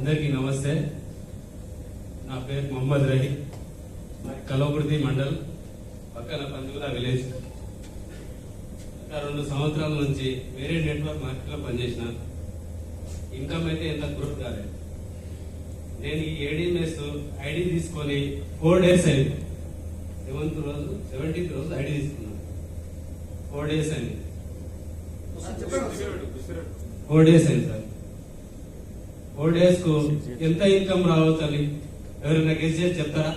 అందరికీ నమస్తే. నా పేరు మొహమ్మద్ రహీ. కలవకుర్తి మండల్ పక్కన పంజుగుల విలేజ్. ఇంకా 2 సంవత్సరాల నుంచి వేరే నెట్వర్క్ మార్కెట్లో పనిచేసిన. ఇన్కమ్ అయితే ఎంత గ్రోత్ కాలేదు. నేను ఈ ఏడీఎంఎస్ ఐడి తీసుకొని 4 days అయింది. 7th రోజు 17th రోజు ఐడి తీసుకున్నాను. 4 days అయింది. 4 days అయింది సార్. 4 days కు ఎంత ఇన్కమ్ రావచ్చు అని ఎవరైనా గెస్ చేసి చెప్తారా?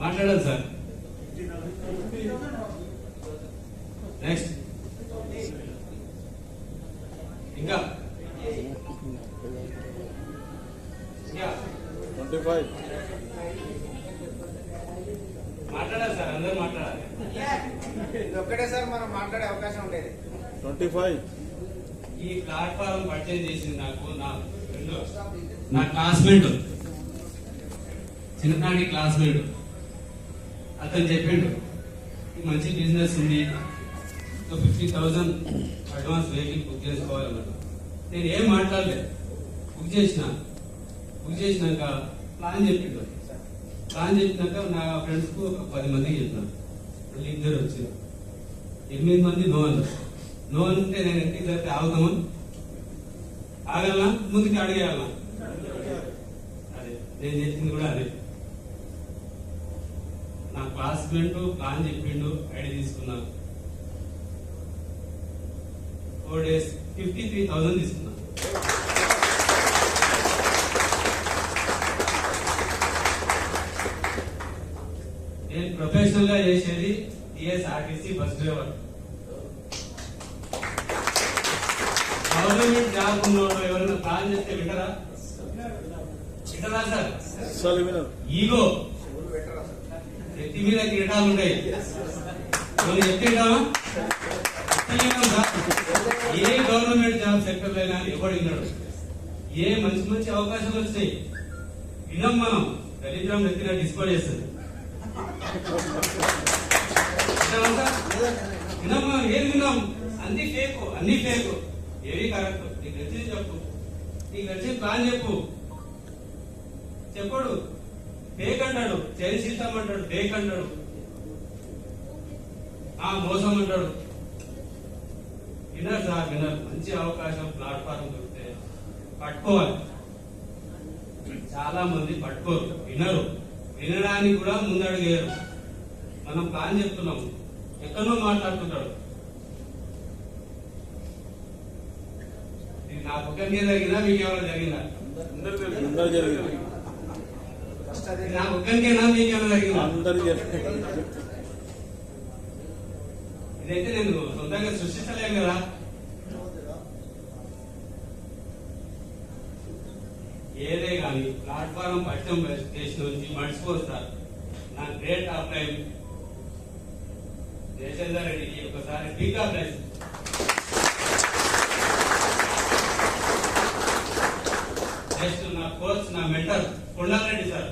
మాట్లాడాలి సార్. నెక్స్ట్ ఇంకా 25 మాట్లాడాలి సార్. అందరూ మాట్లాడాలి. ఒక్కటే సార్ మనం మాట్లాడే అవకాశం ఉండేది. 25 ఈ ప్లాట్ఫామ్ పర్చేజ్ చేసింది నాకు నా ఫ్రెండ్, నా క్లాస్మేట్, చిన్ననాటి క్లాస్మేట్. అతను చెప్పిండు ఈ మంచి బిజినెస్ ఉంది, 50,000 అడ్వాన్స్ వెహికల్ బుక్ చేసుకోవాలన్నమాట. నేను ఏం మాట్లాడలేదు. బుక్ చేసినాక ప్లాన్ చెప్పిండు. ప్లాన్ చెప్పినాక నా ఫ్రెండ్స్ కు ఒక 10 మందికి చెప్పినాను. మళ్ళీ 2 వచ్చారు. 8 మంది నో అన్నారు. నో అంటే నేను ఇంటికి జరిగితే ఆగుతామని ఆగలనా, ముందుకు అడిగేయాలనా? అదే నేను చెప్పింది కూడా అదే. నా క్లాస్మేట్ ప్లాన్ చెప్పిండు, ఐడి తీసుకున్నా. 4 days 53,000 తీసుకున్నా. నేను ప్రొఫెషనల్ గా చేసేది TSRTC bus driver. Government job ఉన్నోడు ఎవరైనా ప్లాన్ చేస్తే వింటారా సార్? ఈగో ఎత్తి మీద కిరీటాలు ఉంటాయి. మనం ఎత్తింటామా? ఏ గవర్నమెంట్ జాబ్ సెక్టర్ అయినా ఎవడు విన్నాడు? ఏ మంచి మంచి అవకాశాలు వచ్చినాయి విన్నాం. మనం దరిద్రం ఎత్తిన డిస్కౌంట్ చేస్తుంది. విన్నాం మనం. ఏది విన్నాం? అన్ని ఫేక్. ఏవి కరెక్ట్? నీకు నచ్చింది చెప్పు, నీకు నచ్చింది ప్లాన్ చెప్పడు. ఫేక్ అంటాడు, చైన్ సిస్టమ్ అంటాడు, ఫేక్ అంటాడు, మోసం అంటాడు. వినర్ సార్, వినర్. మంచి అవకాశం ప్లాట్ఫామ్ దొరికితే పట్టుకోవాలి. చాలా మంది పట్టుకోరు, వినరు. వినడానికి కూడా ముందడుగేయరు. మనం ప్లాన్ చెప్తున్నాం, ఎక్కడో మాట్లాడుతుంటాడు. ఇది నాకు ఒక్కరికే జరిగిందా, మీకేమైనా జరిగిందా? నాకు ఒక్కరికేనా, మీకేమైనా జరిగిందా? ఇదైతే నేను సొంతంగా సృష్టించలేను కదా. ఏదే కానీ ప్లాట్ఫారం పట్టం స్టేషన్ నుంచి మర్చిపోతారు. నా గ్రేట్ ఆఫ్ టైం జయచంద్ర రెడ్డికి ఒకసారి టీకా ప్రైజ్. నెక్స్ట్ నా కోచ్, నా మెంటర్ కొండారెడ్డి సార్.